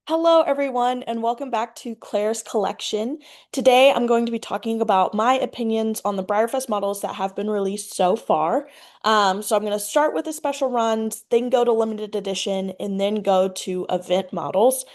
Hello, everyone, and welcome back to Claire's Collection. Today, I'm going to be talking about my opinions on the Breyerfest models that have been released so far. So I'm going to start with the special runs, then go to limited edition, and then go to event models.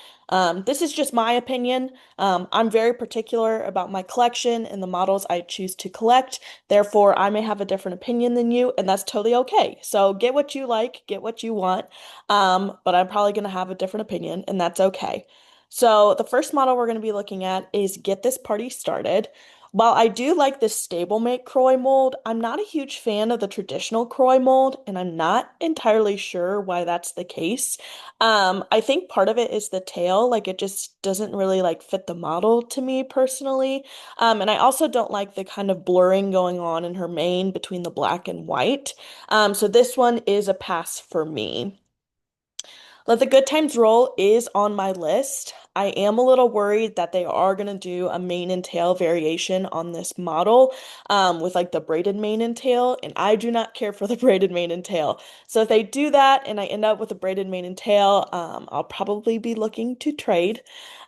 This is just my opinion. I'm very particular about my collection and the models I choose to collect. Therefore, I may have a different opinion than you, and that's totally okay. So get what you like, get what you want. But I'm probably going to have a different opinion, and that's okay. So, the first model we're going to be looking at is Get This Party Started. While I do like the stablemate Croy mold, I'm not a huge fan of the traditional Croy mold, and I'm not entirely sure why that's the case. I think part of it is the tail, like it just doesn't really like fit the model to me personally. And I also don't like the kind of blurring going on in her mane between the black and white. So this one is a pass for me. Let the Good Times Roll is on my list. I am a little worried that they are going to do a mane and tail variation on this model with like the braided mane and tail, and I do not care for the braided mane and tail. So if they do that and I end up with a braided mane and tail, I'll probably be looking to trade.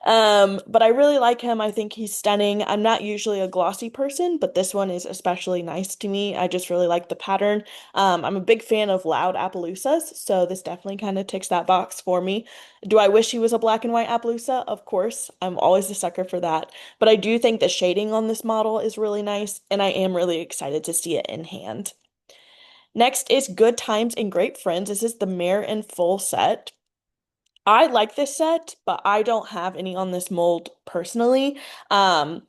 But I really like him. I think he's stunning. I'm not usually a glossy person, but this one is especially nice to me. I just really like the pattern. I'm a big fan of loud Appaloosas, so this definitely kind of ticks that box for me. Do I wish he was a black and white Appaloosa? Of course, I'm always a sucker for that. But I do think the shading on this model is really nice, and I am really excited to see it in hand. Next is Good Times and Great Friends. This is the Mare in Full set. I like this set, but I don't have any on this mold personally. Um,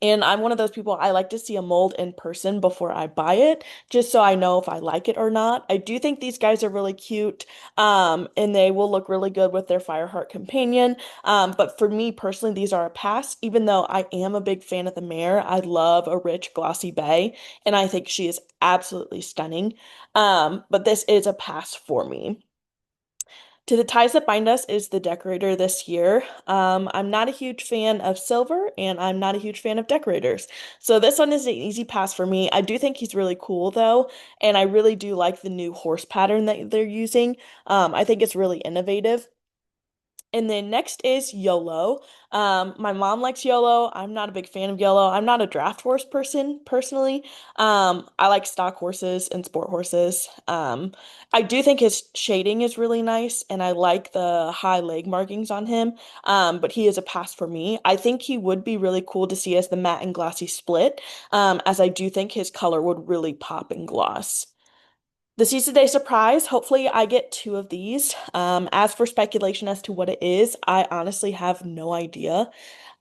and I'm one of those people I like to see a mold in person before I buy it, just so I know if I like it or not. I do think these guys are really cute, and they will look really good with their Fireheart companion. But for me personally, these are a pass, even though I am a big fan of the mare. I love a rich, glossy bay, and I think she is absolutely stunning. But this is a pass for me. To the Ties That Bind Us is the decorator this year. I'm not a huge fan of silver, and I'm not a huge fan of decorators. So this one is an easy pass for me. I do think he's really cool though, and I really do like the new horse pattern that they're using. I think it's really innovative. And then next is YOLO. My mom likes YOLO. I'm not a big fan of YOLO. I'm not a draft horse person personally. I like stock horses and sport horses. I do think his shading is really nice, and I like the high leg markings on him. But he is a pass for me. I think he would be really cool to see as the matte and glossy split, as I do think his color would really pop in gloss. The Season Day Surprise, hopefully I get two of these. As for speculation as to what it is, I honestly have no idea.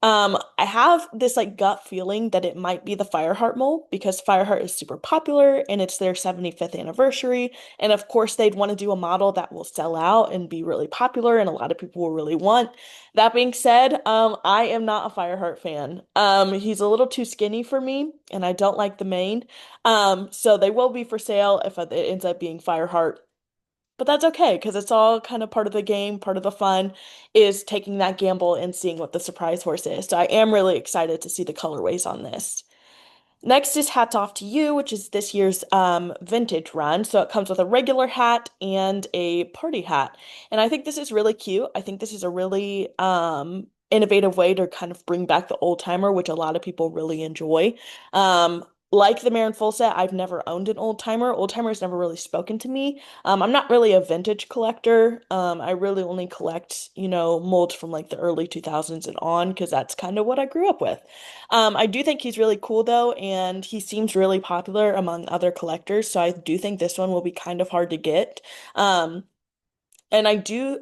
I have this like gut feeling that it might be the Fireheart mold because Fireheart is super popular and it's their 75th anniversary. And of course, they'd want to do a model that will sell out and be really popular and a lot of people will really want. That being said, I am not a Fireheart fan. He's a little too skinny for me and I don't like the mane. So they will be for sale if it ends up being Fireheart. But that's okay because it's all kind of part of the game, part of the fun is taking that gamble and seeing what the surprise horse is. So I am really excited to see the colorways on this. Next is Hats Off to You, which is this year's vintage run. So it comes with a regular hat and a party hat. And I think this is really cute. I think this is a really innovative way to kind of bring back the old timer, which a lot of people really enjoy. Um, like the Marin Full set, I've never owned an old timer. Old timer's never really spoken to me. I'm not really a vintage collector. I really only collect, molds from like the early 2000s and on because that's kind of what I grew up with. I do think he's really cool though, and he seems really popular among other collectors, so I do think this one will be kind of hard to get. Um, and I do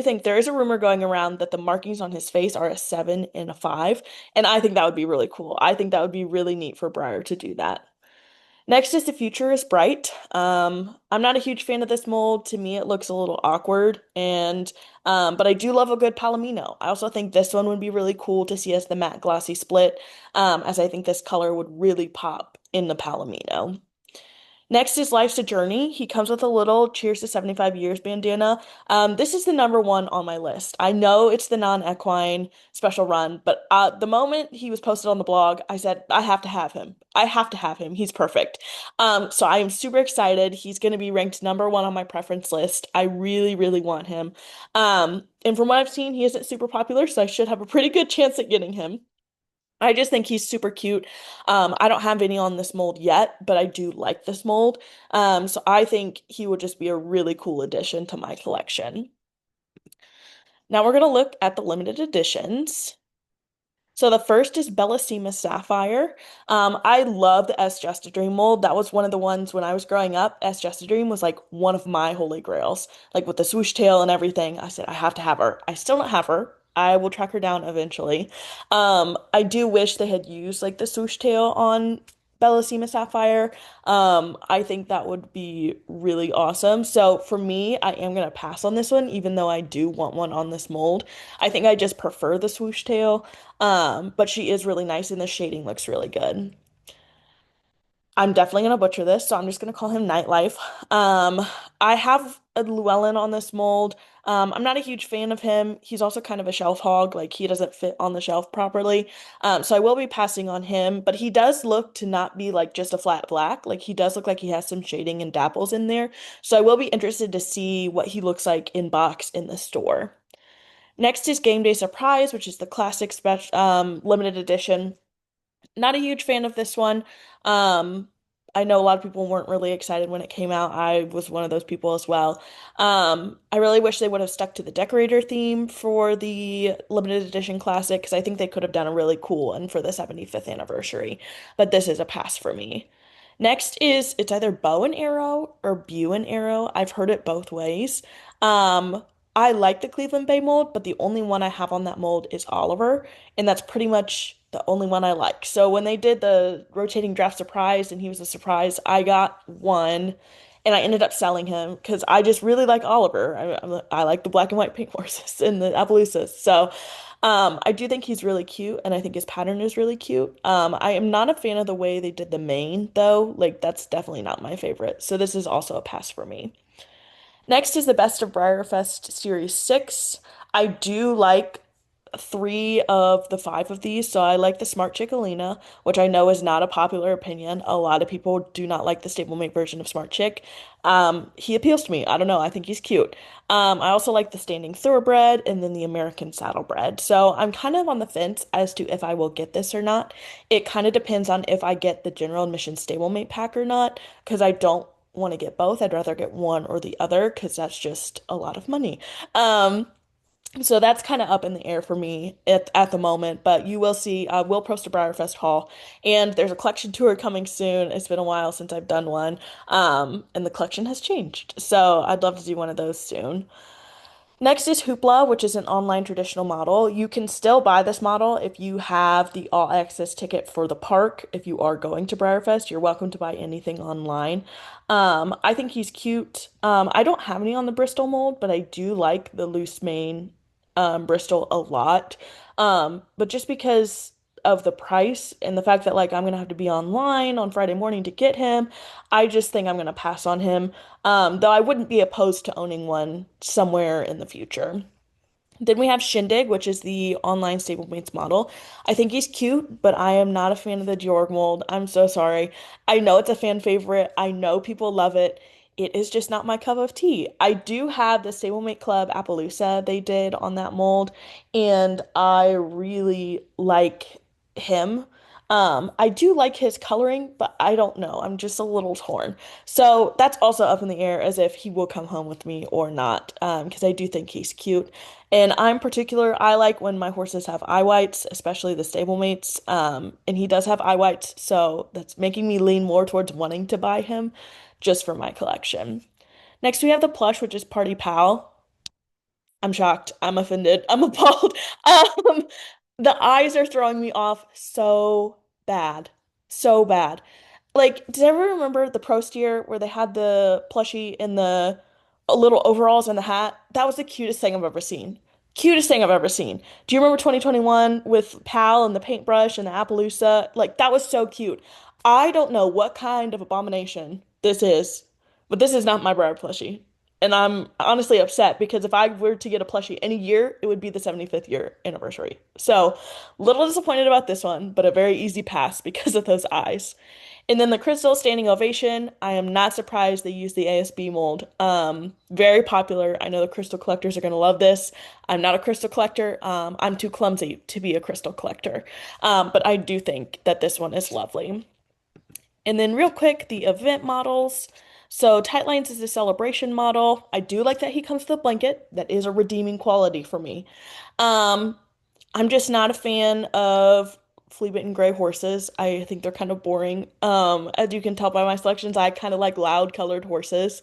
think there is a rumor going around that the markings on his face are a 7 and a 5, and I think that would be really cool. I think that would be really neat for Breyer to do that. Next is The Future is Bright. I'm not a huge fan of this mold. To me, it looks a little awkward, and but I do love a good Palomino. I also think this one would be really cool to see as the matte glossy split, as I think this color would really pop in the Palomino. Next is Life's a Journey. He comes with a little Cheers to 75 Years bandana. This is the number one on my list. I know it's the non-equine special run, but the moment he was posted on the blog, I said, I have to have him. I have to have him. He's perfect. So I am super excited. He's going to be ranked number one on my preference list. I really, really want him. And from what I've seen, he isn't super popular, so I should have a pretty good chance at getting him. I just think he's super cute. I don't have any on this mold yet, but I do like this mold. So I think he would just be a really cool addition to my collection. Now we're gonna look at the limited editions. So the first is Bellissima Sapphire. I love the S Just a Dream mold. That was one of the ones when I was growing up. S Just a Dream was like one of my holy grails. Like with the swoosh tail and everything. I said, I have to have her. I still don't have her. I will track her down eventually. I do wish they had used like the swoosh tail on Bellissima Sapphire. I think that would be really awesome. So for me, I am gonna pass on this one, even though I do want one on this mold. I think I just prefer the swoosh tail. But she is really nice and the shading looks really good. I'm definitely gonna butcher this, so I'm just gonna call him Nightlife. Um, I have a Llewellyn on this mold. I'm not a huge fan of him. He's also kind of a shelf hog, like he doesn't fit on the shelf properly. So I will be passing on him, but he does look to not be like just a flat black. Like he does look like he has some shading and dapples in there. So I will be interested to see what he looks like in box in the store. Next is Game Day Surprise, which is the classic special limited edition. Not a huge fan of this one. Um, I know a lot of people weren't really excited when it came out. I was one of those people as well. I really wish they would have stuck to the decorator theme for the limited edition classic because I think they could have done a really cool one for the 75th anniversary. But this is a pass for me. Next is it's either bow and arrow or bew and arrow. I've heard it both ways. Um, I like the Cleveland Bay mold, but the only one I have on that mold is Oliver, and that's pretty much the only one I like. So when they did the rotating draft surprise and he was a surprise, I got one and I ended up selling him because I just really like Oliver. I like the black and white pink horses and the Appaloosas. So I do think he's really cute and I think his pattern is really cute. I am not a fan of the way they did the mane though. Like that's definitely not my favorite. So this is also a pass for me. Next is the Best of Breyerfest Series 6. I do like three of the five of these. So I like the Smart Chickalina, which I know is not a popular opinion. A lot of people do not like the stablemate version of Smart Chick. He appeals to me. I don't know. I think he's cute. I also like the Standing Thoroughbred and then the American Saddlebred. So I'm kind of on the fence as to if I will get this or not. It kind of depends on if I get the general admission stablemate pack or not, because I don't want to get both. I'd rather get one or the other because that's just a lot of money. Um, so that's kind of up in the air for me at the moment, but you will see, we'll post a Breyerfest haul, and there's a collection tour coming soon. It's been a while since I've done one, and the collection has changed. So I'd love to do one of those soon. Next is Hoopla, which is an online traditional model. You can still buy this model if you have the all access ticket for the park. If you are going to Breyerfest, you're welcome to buy anything online. I think he's cute. I don't have any on the Bristol mold, but I do like the loose mane Bristol a lot. But just because of the price and the fact that like I'm gonna have to be online on Friday morning to get him, I just think I'm gonna pass on him. Though I wouldn't be opposed to owning one somewhere in the future. Then we have Shindig, which is the online stablemates model. I think he's cute, but I am not a fan of the Georg mold. I'm so sorry. I know it's a fan favorite. I know people love it. It is just not my cup of tea. I do have the Stablemate Club Appaloosa they did on that mold, and I really like him. I do like his coloring, but I don't know. I'm just a little torn. So that's also up in the air as if he will come home with me or not, because I do think he's cute. And I'm particular, I like when my horses have eye whites, especially the stablemates. And he does have eye whites, so that's making me lean more towards wanting to buy him just for my collection. Next, we have the plush, which is Party Pal. I'm shocked. I'm offended. I'm appalled. Um, the eyes are throwing me off so bad. So bad. Like, does everyone remember the Pro Steer where they had the plushie in the little overalls and the hat? That was the cutest thing I've ever seen. Cutest thing I've ever seen. Do you remember 2021 with Pal and the paintbrush and the Appaloosa? Like, that was so cute. I don't know what kind of abomination This is, but this is not my Breyer plushie. And I'm honestly upset because if I were to get a plushie any year, it would be the 75th year anniversary. So, little disappointed about this one, but a very easy pass because of those eyes. And then the Crystal Standing Ovation, I am not surprised they used the ASB mold. Very popular. I know the crystal collectors are going to love this. I'm not a crystal collector. I'm too clumsy to be a crystal collector. But I do think that this one is lovely. And then real quick, the event models. So Tightlines is a celebration model. I do like that he comes with a blanket. That is a redeeming quality for me. Um, I'm just not a fan of flea-bitten gray horses. I think they're kind of boring. As you can tell by my selections, I kind of like loud colored horses.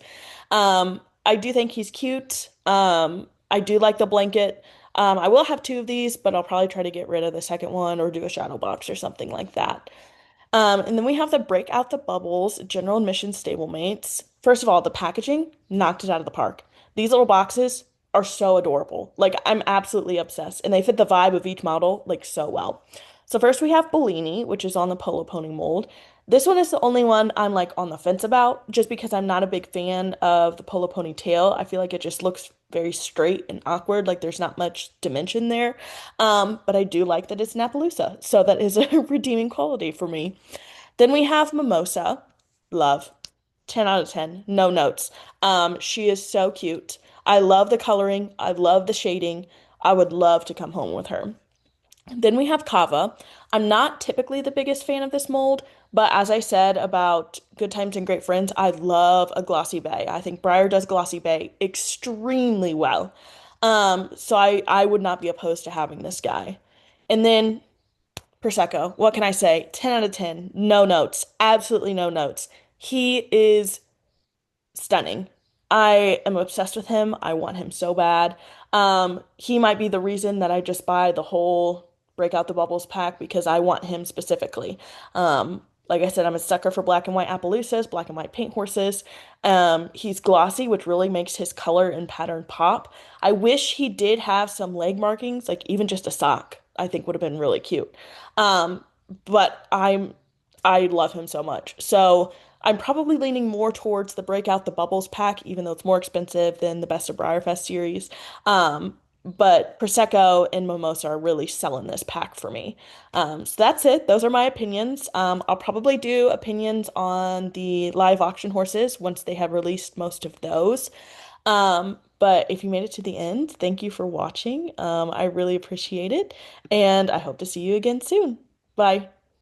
I do think he's cute. I do like the blanket. I will have two of these, but I'll probably try to get rid of the second one or do a shadow box or something like that. And then we have the Break Out the Bubbles General Admission Stablemates. First of all, the packaging knocked it out of the park. These little boxes are so adorable. Like, I'm absolutely obsessed, and they fit the vibe of each model like so well. So first we have Bellini, which is on the Polo Pony mold. This one is the only one I'm like on the fence about, just because I'm not a big fan of the Polo Pony tail. I feel like it just looks very straight and awkward, like there's not much dimension there. But I do like that it's Napaloosa, so that is a redeeming quality for me. Then we have Mimosa. Love. 10 out of 10. No notes. She is so cute. I love the coloring. I love the shading. I would love to come home with her. Then we have Kava. I'm not typically the biggest fan of this mold, but as I said about Good Times and Great Friends, I love a glossy bay. I think Breyer does glossy bay extremely well. So I would not be opposed to having this guy. And then Prosecco. What can I say? 10 out of 10. No notes. Absolutely no notes. He is stunning. I am obsessed with him. I want him so bad. He might be the reason that I just buy the whole Break Out the Bubbles pack because I want him specifically. Like I said, I'm a sucker for black and white Appaloosas, black and white paint horses. He's glossy, which really makes his color and pattern pop. I wish he did have some leg markings, like even just a sock, I think would have been really cute. Um, but I love him so much. So I'm probably leaning more towards the Breakout the Bubbles pack, even though it's more expensive than the Best of Breyerfest series. But Prosecco and Mimosa are really selling this pack for me. So that's it. Those are my opinions. I'll probably do opinions on the live auction horses once they have released most of those. But if you made it to the end, thank you for watching. I really appreciate it, and I hope to see you again soon. Bye.